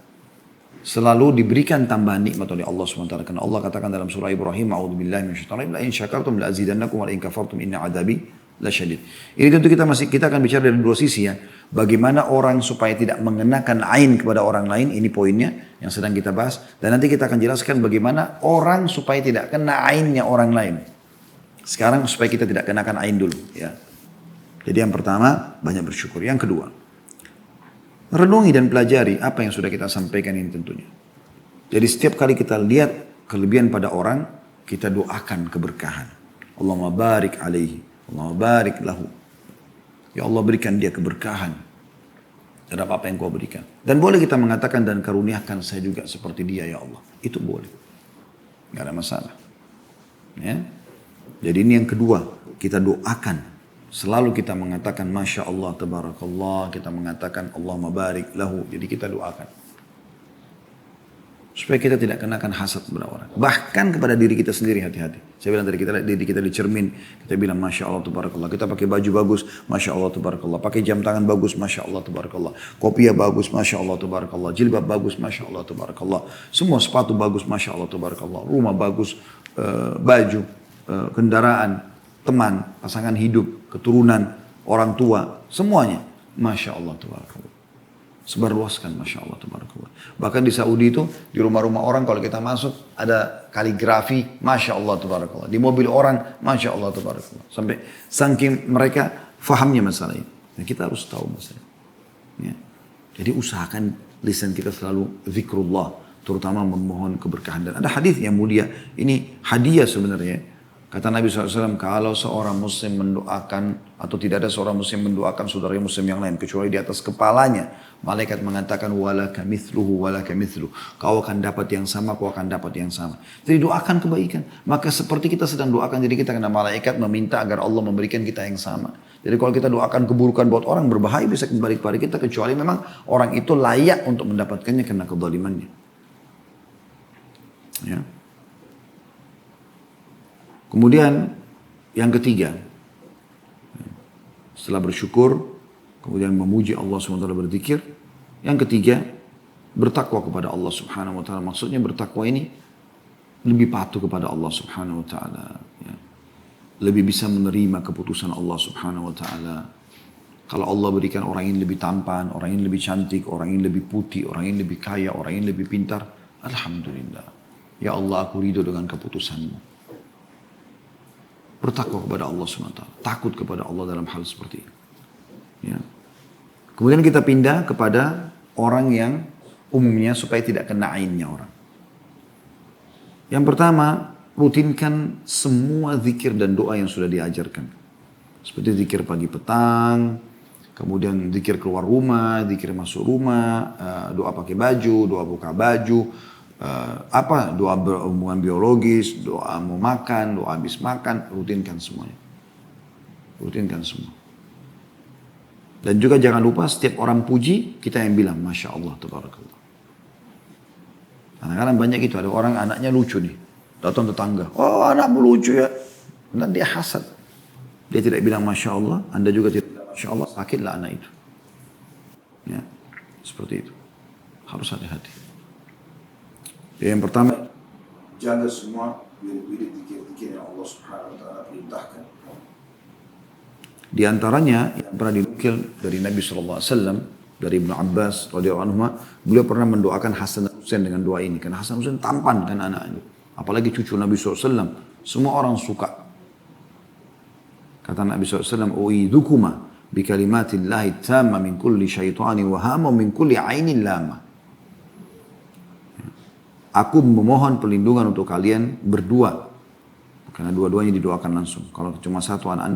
selalu diberikan tambahan nikmat oleh Allah Subhanahu wa taala. Karena Allah katakan dalam surah Ibrahim, a'udzubillahi minasyaitonir rajim, la in syakartum la azidannakum wa la in kafartum inna 'adzabi lasyadid. Ini tentu kita akan bicara dari dua sisi ya. Bagaimana orang supaya tidak mengenakan ain kepada orang lain, ini poinnya yang sedang kita bahas. Dan nanti kita akan jelaskan bagaimana orang supaya tidak kena ainnya orang lain. Sekarang supaya kita tidak kenakan ain dulu ya. Jadi yang pertama, banyak bersyukur. Yang kedua, renungi dan pelajari apa yang sudah kita sampaikan ini tentunya. Jadi setiap kali kita lihat kelebihan pada orang, kita doakan keberkahan. Allahumma barik alaihi, Allahumma barik lahu. Ya Allah, berikan dia keberkahan terhadap apa yang kau berikan. Dan boleh kita mengatakan, dan karuniakan saya juga seperti dia ya Allah. Itu boleh. Gak ada masalah. Ya. Jadi ini yang kedua, kita doakan. Selalu kita mengatakan Masya Allah, Tabarakallah. Kita mengatakan Allahumma barik lahu. Jadi kita doakan. Supaya kita tidak kenakan hasad kepada orang. Bahkan kepada diri kita sendiri, hati-hati. Saya bilang tadi, diri kita di cermin, kita bilang Masya Allah, Tabarakallah. Kita pakai baju bagus, Masya Allah, Tabarakallah. Pakai jam tangan bagus, Masya Allah, Tabarakallah. Kopiah bagus, Masya Allah, Tabarakallah. Jilbab bagus, Masya Allah, Tabarakallah. Semua sepatu bagus, Masya Allah, Tabarakallah. Rumah bagus, baju, kendaraan, teman, pasangan hidup, keturunan, orang tua, semuanya. Masya Allah, Tabarakallah. Sebarluaskan, Masya Allah, Tabarakallah. Bahkan di Saudi itu, di rumah-rumah orang kalau kita masuk, ada kaligrafi, Masya Allah, Tabarakallah. Di mobil orang, Masya Allah, Tabarakallah. Sampai saking mereka fahamnya masalah ini. Nah, kita harus tahu masalah ini. Ya. Jadi usahakan lisan kita selalu zikrullah, terutama memohon keberkahan. Dan ada hadis yang mulia, ini hadiah sebenarnya. Kata Nabi SAW, kalau seorang muslim mendoakan, atau tidak ada seorang muslim mendoakan saudara muslim yang lain, kecuali di atas kepalanya, malaikat mengatakan, walaka mithluhu, walaka mithluhu. Kau akan dapat yang sama, kau akan dapat yang sama. Jadi doakan kebaikan. Maka seperti kita sedang doakan diri kita, karena malaikat meminta agar Allah memberikan kita yang sama. Jadi kalau kita doakan keburukan buat orang, berbahaya bisa kembali kepada kita, kecuali memang orang itu layak untuk mendapatkannya karena kezalimannya. Ya. Kemudian yang ketiga, setelah bersyukur, kemudian memuji Allah SWT, berzikir. Yang ketiga, bertakwa kepada Allah Subhanahu Wa Taala. Maksudnya bertakwa ini lebih patuh kepada Allah Subhanahu Wa Taala. Ya. Lebih bisa menerima keputusan Allah Subhanahu Wa Taala. Kalau Allah berikan orang ini lebih tampan, orang ini lebih cantik, orang ini lebih putih, orang ini lebih kaya, orang ini lebih pintar, alhamdulillah. Ya Allah, aku ridho dengan keputusanmu. Bertakwa kepada Allah SWT. Takut kepada Allah dalam hal seperti ini. Ya. Kemudian kita pindah kepada orang yang umumnya supaya tidak kena ainnya orang. Yang pertama, rutinkan semua zikir dan doa yang sudah diajarkan. Seperti zikir pagi petang, kemudian zikir keluar rumah, zikir masuk rumah, doa pakai baju, doa buka baju, doa berhubungan biologis, doa mau makan, doa habis makan, rutinkan semuanya. Rutinkan semua. Dan juga jangan lupa setiap orang puji, kita yang bilang, Masya Allah, Tabarakallah. Kadang-kadang banyak itu, ada orang anaknya lucu nih. Datang tetangga, oh anakmu lucu ya. Dan dia hasad. Dia tidak bilang Masya Allah, Anda juga tidak bilang Masya Allah, sakitlah anak itu. Ya, seperti itu. Harus hati-hati. Yang pertama, jaga semua wirid-wirid zikir-zikir yang Allah Subhanahu Wa Taala perintahkan. Di antaranya yang pernah dinukil dari Nabi SAW, dari Ibnu Abbas radhiyallahu anhu, beliau pernah mendoakan Hasan dan Husain dengan doa ini. Karena Hasan dan Husain tampan kan anaknya. Apalagi cucu Nabi SAW, semua orang suka. Kata Nabi SAW, u'idhukuma bi kalimatillahi tamma min kulli syaitani wa hama min kulli ainin lama. Aku memohon perlindungan untuk kalian berdua. Karena dua-duanya didoakan langsung. Kalau cuma satu anak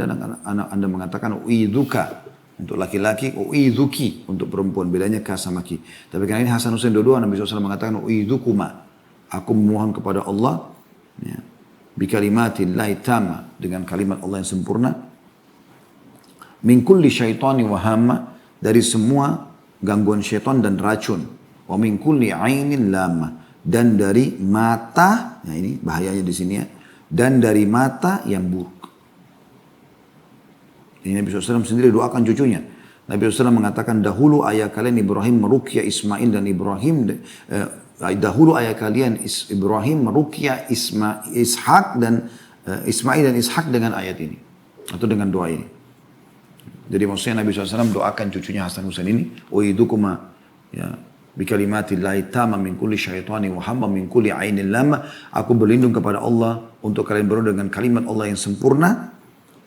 anda mengatakan u'idhuka untuk laki-laki, u'idhuki untuk perempuan. Bedanya ka sama ki. Tapi karena ini Hasan Husain dua-dua, Nabi SAW mengatakan u'idhukuma. Aku memohon kepada Allah. Ya, bi kalimatillahi tamma, dengan kalimat Allah yang sempurna. Min kulli syaitani wa hamma, dari semua gangguan syaitan dan racun. Wa min kulli ainin lama, dan dari mata, nah ini bahayanya di sini ya, dan dari mata yang buruk. Ini Nabi SAW sendiri doakan cucunya. Nabi SAW mengatakan, dahulu ayah kalian Ibrahim meruqyah Ismail dan Ibrahim, dahulu ayah kalian Ibrahim meruqyah Ishak dan Ismail dan Ishak dengan ayat ini, atau dengan doa ini. Jadi maksudnya Nabi SAW doakan cucunya Hasan Husain ini, u'idhukuma ya bikalimatillahi tamma min kulli syaitani wa hamma min kulli ainin lama. Aku berlindung kepada Allah untuk kalian berdua dengan kalimat Allah yang sempurna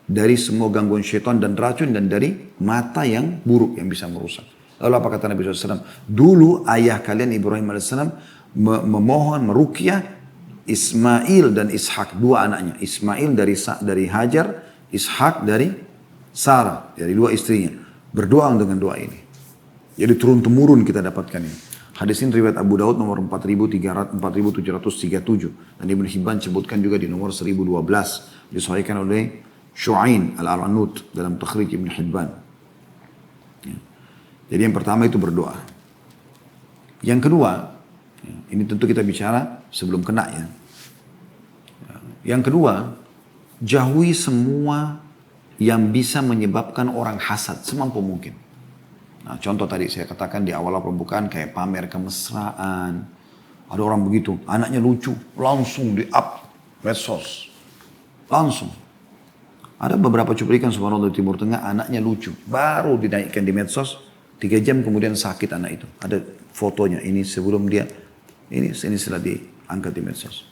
dari semua gangguan syaitan dan racun dan dari mata yang buruk yang bisa merusak. Lalu apa kata Nabi SAW? Dulu ayah kalian Ibrahim AS memohon meruqyah Ismail dan Ishak, dua anaknya. Ismail dari Hajar, Ishak dari Sarah, dari dua istrinya. Berdoa dengan doa ini. Jadi turun-temurun kita dapatkan ini. Hadis ini riwayat Abu Daud nomor 4737 dan Ibnu Hibban sebutkan juga di nomor 1012. Disahihkan oleh Syu'ain Al-Aranud dalam Takhrij Ibnu Hibban. Ya. Jadi yang pertama itu berdoa. Yang kedua, ini tentu kita bicara sebelum kena ya. Yang kedua, jauhi semua yang bisa menyebabkan orang hasad semampu mungkin. Nah, contoh tadi saya katakan di awal pembukaan kayak pamer kemesraan. Ada orang begitu, anaknya lucu, langsung di-up medsos. Langsung. Ada beberapa cuplikan subhanallah di Timur Tengah, anaknya lucu. Baru dinaikkan di medsos, 3 jam kemudian sakit anak itu. Ada fotonya, ini sebelum dia, ini setelah diangkat di medsos.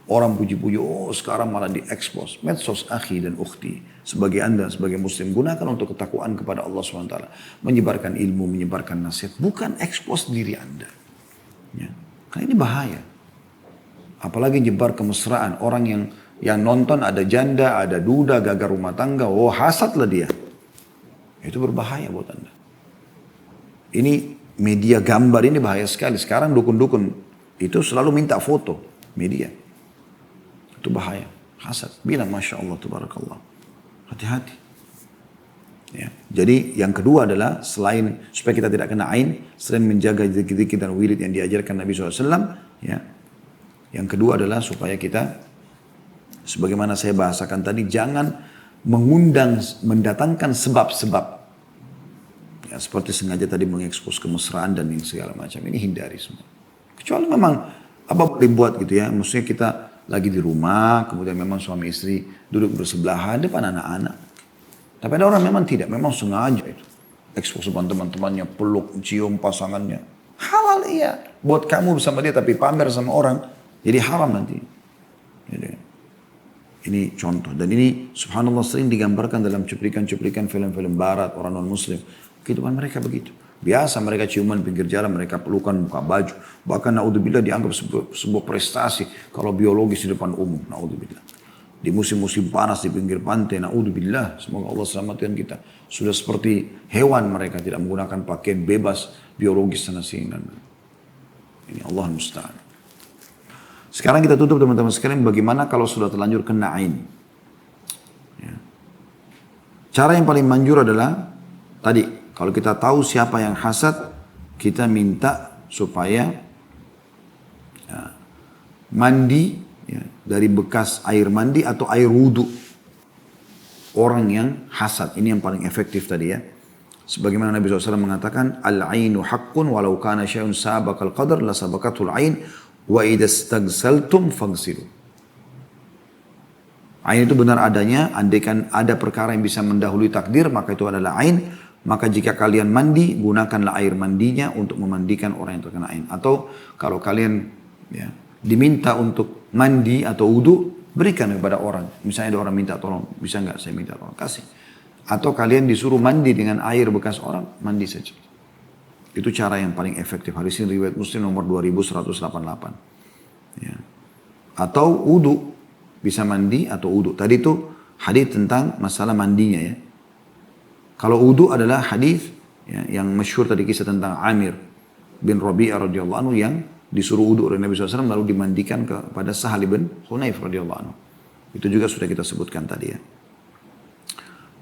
Orang puji-puji, oh sekarang malah diekspos. Medsos akhi dan ukhti. Sebagai anda, sebagai muslim, gunakan untuk ketakwaan kepada Allah SWT. Menyebarkan ilmu, menyebarkan nasihat. Bukan ekspos diri anda. Ya. Karena ini bahaya. Apalagi nyebar kemesraan. Orang yang nonton ada janda, ada duda, gagal rumah tangga. Oh hasadlah dia. Itu berbahaya buat anda. Ini media gambar ini bahaya sekali. Sekarang dukun-dukun itu selalu minta foto media. Itu bahaya. Hasad. Bilang Masya Allah, Tabarakallah. Hati-hati. Ya. Jadi yang kedua adalah selain supaya kita tidak kena ain, selain menjaga zikir-zikir dan wirid yang diajarkan Nabi SAW, ya. Yang kedua adalah supaya kita, sebagaimana saya bahasakan tadi, jangan mendatangkan sebab-sebab. Ya, seperti sengaja tadi mengekspos kemesraan dan yang segala macam. Ini hindari semua. Kecuali memang apa boleh buat gitu ya. Maksudnya kita lagi di rumah, kemudian memang suami istri duduk bersebelahan depan anak-anak. Tapi ada orang memang tidak, memang sengaja itu. Ekspos depan teman-temannya, peluk, cium pasangannya. Halal iya. Buat kamu bersama dia tapi pamer sama orang, jadi haram nanti. Jadi, ini contoh. Dan ini subhanallah sering digambarkan dalam cuplikan-cuplikan film-film barat, orang non-muslim. Kehidupan mereka begitu. Biasa mereka ciuman pinggir jalan, mereka pelukan buka baju. Bahkan naudzubillah dianggap sebuah prestasi kalau biologis di depan umum. Naudzubillah. Di musim-musim panas di pinggir pantai, naudzubillah. Semoga Allah selamatkan kita. Sudah seperti hewan mereka, tidak menggunakan pakaian bebas biologis sana sini. Ini Allah musta'an. Sekarang kita tutup teman-teman sekalian, bagaimana kalau sudah terlanjur kena ain. Ya. Cara yang paling manjur adalah tadi. Kalau kita tahu siapa yang hasad, kita minta supaya ya, mandi ya, dari bekas air mandi atau air wudhu. Orang yang hasad, ini yang paling efektif tadi ya. Sebagaimana Nabi SAW mengatakan, Al-ainu haqqun walau kana syai'un sabaqal qadar la sabaqatul ain wa idha stagsaltum fagsilu. Ain itu benar adanya, andaikan ada perkara yang bisa mendahului takdir, maka itu adalah ain. Maka jika kalian mandi, gunakanlah air mandinya untuk memandikan orang yang terkena ain. Atau kalau kalian ya, diminta untuk mandi atau wudu, berikan kepada orang. Misalnya ada orang minta tolong, bisa nggak saya minta tolong? Kasih. Atau kalian disuruh mandi dengan air bekas orang, mandi saja. Itu cara yang paling efektif. Hadis ini riwayat Muslim nomor 2188. Ya. Atau wudu, bisa mandi atau wudu. Tadi itu hadis tentang masalah mandinya ya. Kalau wudu adalah hadis ya, yang masyhur tadi kisah tentang Amir bin Rabi'ah radhiyallahu anhu yang disuruh wudu oleh Nabi SAW lalu dimandikan kepada Sahal bin Hunayf radhiyallahu anhu. Itu juga sudah kita sebutkan tadi ya.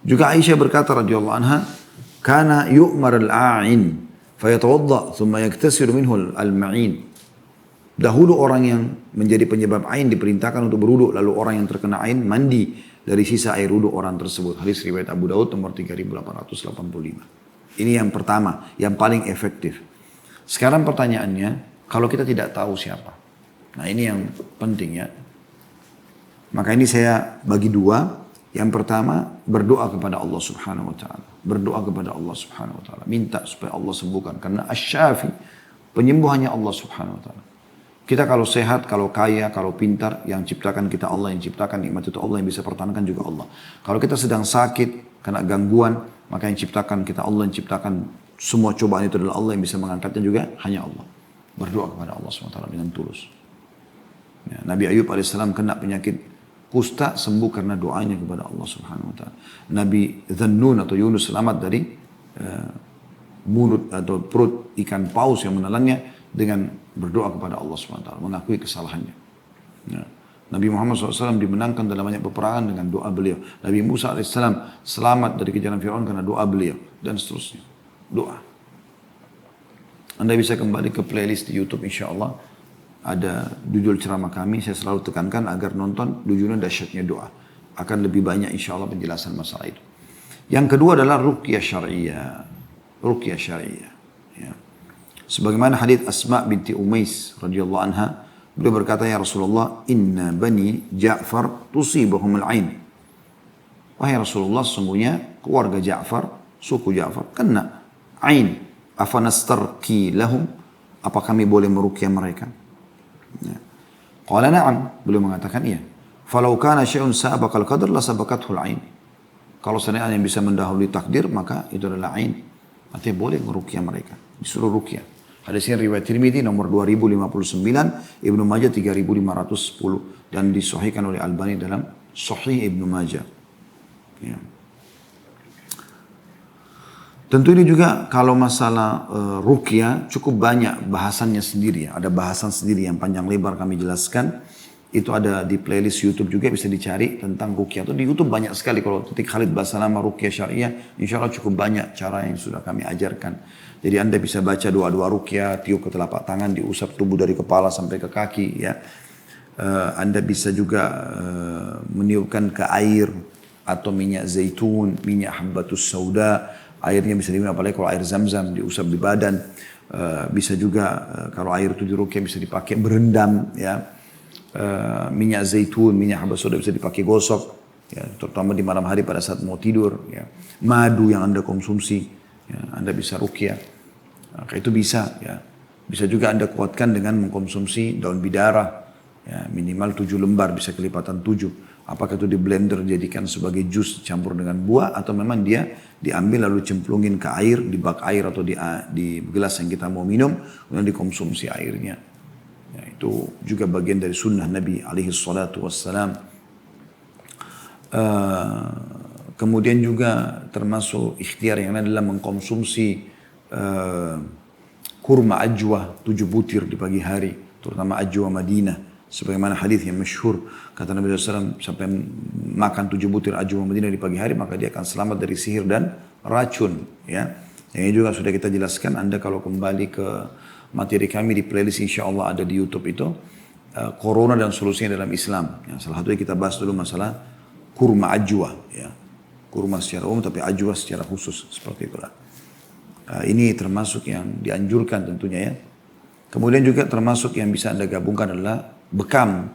Juga Aisyah berkata radhiyallahu anha, "Kana yu'mar al-a'in fayatawadda thumma yaktasilu minhu al-ma'in." Dahulu orang yang menjadi penyebab ain diperintahkan untuk berwudu, lalu orang yang terkena ain mandi dari sisa air wudu orang tersebut. Hadis riwayat Abu Daud nomor 3885. Ini yang pertama, yang paling efektif. Sekarang pertanyaannya, kalau kita tidak tahu siapa. Nah ini yang penting ya. Maka ini saya bagi dua. Yang pertama, berdoa kepada Allah Subhanahu wa taala. Berdoa kepada Allah Subhanahu wa taala. Minta supaya Allah sembuhkan, karena Asy-Syafi, penyembuhannya Allah Subhanahu wa taala. Kita kalau sehat, kalau kaya, kalau pintar, yang ciptakan kita Allah, yang ciptakan nikmat itu Allah, yang bisa pertahankan juga Allah. Kalau kita sedang sakit, kena gangguan, maka yang ciptakan kita Allah, yang ciptakan semua cobaan itu adalah Allah, yang bisa mengangkatnya juga hanya Allah. Berdoa kepada Allah SWT dengan tulus. Ya, Nabi Ayub AS kena penyakit kusta, sembuh karena doanya kepada Allah Subhanahu wa taala. Nabi Dhannun atau Yunus selamat dari mulut atau perut ikan paus yang menelannya dengan berdoa kepada Allah SWT, mengakui kesalahannya. Ya. Nabi Muhammad SAW dimenangkan dalam banyak peperangan dengan doa beliau. Nabi Musa AS selamat dari kejaran Fir'aun karena doa beliau. Dan seterusnya. Doa. Anda bisa kembali ke playlist di YouTube insya Allah. Ada judul ceramah kami, saya selalu tekankan agar nonton judulnya dahsyatnya doa. Akan lebih banyak insya Allah penjelasan masalah itu. Yang kedua adalah ruqyah syariah. Ruqyah syariah. Ya. Sebagaimana hadits Asma binti Umais radhiyallahu anha, beliau berkata, ya Rasulullah, inna bani Ja'far tusibahumul ain. Wahai Rasulullah, sesungguhnya keluarga Ja'far, suku Ja'far kena ain. Afanastarqi lahum? Apa kami boleh meruqyah mereka? Ya. Qala na'am, beliau mengatakan iya. Falau kana syai'un sabaqal qadar la sabaqathul ain. Kalau seandainya yang bisa mendahului takdir, maka itu adalah ain. Artinya boleh meruqyah mereka, disuruh ruqyah. Hadisnya riwayat Tirmidzi nomor 2059, Ibnu Majah 3510 dan disahihkan oleh Albani dalam Sahih Ibnu Majah. Ya. Tentu ini juga kalau masalah ruqyah cukup banyak bahasannya sendiri. Ada bahasan sendiri yang panjang lebar kami jelaskan. Itu ada di playlist YouTube juga bisa dicari tentang ruqyah. Itu di YouTube banyak sekali. Kalau ketik Khalid Basalamah ruqyah syariah, insya Allah cukup banyak cara yang sudah kami ajarkan. Jadi Anda bisa baca doa-doa ruqyah, tiup ke telapak tangan, diusap tubuh dari kepala sampai ke kaki. Ya. Anda bisa juga meniupkan ke air atau minyak zaitun, minyak habbatus sauda. Airnya bisa diminum, apalagi kalau air zam-zam diusap di badan. Bisa juga kalau air itu diruqyah bisa dipakai berendam. Ya. Minyak zaitun, minyak habbatus sauda bisa dipakai gosok. Ya, terutama di malam hari pada saat mau tidur. Ya. Madu yang Anda konsumsi, ya, Anda bisa ruqyah. Maka itu bisa, ya. Bisa juga Anda kuatkan dengan mengkonsumsi daun bidara, ya, minimal 7 lembar, bisa kelipatan 7. Apakah itu di blender jadikan sebagai jus campur dengan buah, atau memang dia diambil lalu cemplungin ke air, di bak air atau di gelas yang kita mau minum, kemudian dikonsumsi airnya. Ya, itu juga bagian dari sunnah Nabi alaihi salatu wassalam. Kemudian juga termasuk ikhtiar yang lain adalah mengkonsumsi kurma ajwa 7 butir di pagi hari, terutama ajwa Madinah. Sebagaimana hadis yang masyhur, kata Nabi SAW, sampai makan 7 butir ajwa Madinah di pagi hari, maka dia akan selamat dari sihir dan racun. Ya. Yang ini juga sudah kita jelaskan. Anda kalau kembali ke materi kami di playlist, insya Allah ada di YouTube itu, corona dan solusinya dalam Islam. Ya, salah satunya kita bahas dulu masalah kurma ajwa. Ya. Kurma secara umum, tapi ajwa secara khusus, seperti itulah. Ini termasuk yang dianjurkan tentunya, ya. Kemudian juga termasuk yang bisa Anda gabungkan adalah bekam.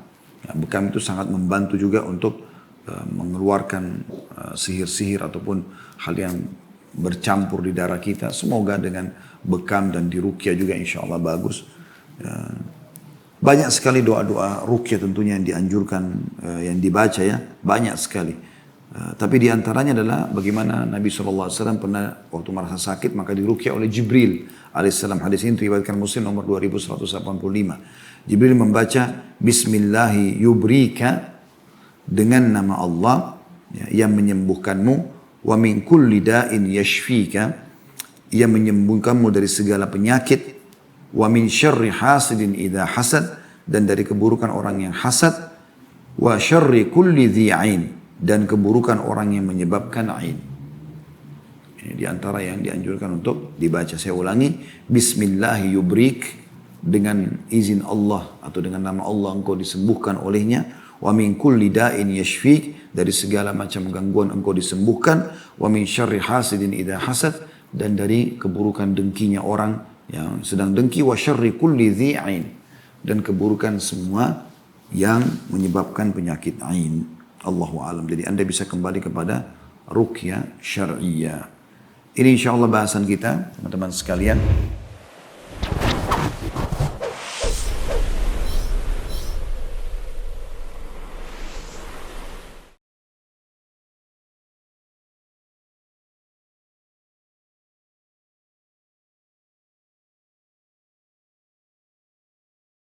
Ya, bekam itu sangat membantu juga untuk mengeluarkan sihir-sihir ataupun hal yang bercampur di darah kita. Semoga dengan bekam dan diruqyah juga insya Allah bagus. Banyak sekali doa-doa ruqyah tentunya yang dianjurkan, yang dibaca, ya. Banyak sekali. Tapi diantaranya adalah bagaimana Nabi SAW pernah waktu merasa sakit maka diruqyah oleh Jibril alaihissalam. Hadis ini diriwayatkan Muslim nomor 2185. Jibril membaca Bismillahi yubrika, dengan nama Allah, ya, yang menyembuhkanmu, wa min kulli da'in yashfika, yang menyembuhkanmu dari segala penyakit, wa min syarri hasidin idha hasad, dan dari keburukan orang yang hasad, wa syarri kulli dhi'ain, dan keburukan orang yang menyebabkan ain. Ini diantara yang dianjurkan untuk dibaca. Saya ulangi, Bismillahi yubrik, dengan izin Allah atau dengan nama Allah engkau disembuhkan olehnya. Wa min kulli da'in yashfik, dari segala macam gangguan engkau disembuhkan. Wa min syarri hasidin idha hasad, dan dari keburukan dengkinya orang yang sedang dengki. Wa syarri kulli dhi'ain, dan keburukan semua yang menyebabkan penyakit ain. Allahu a'lam. Jadi Anda bisa kembali kepada ruqyah syar'iyyah. Ini insya Allah bahasan kita, teman-teman sekalian.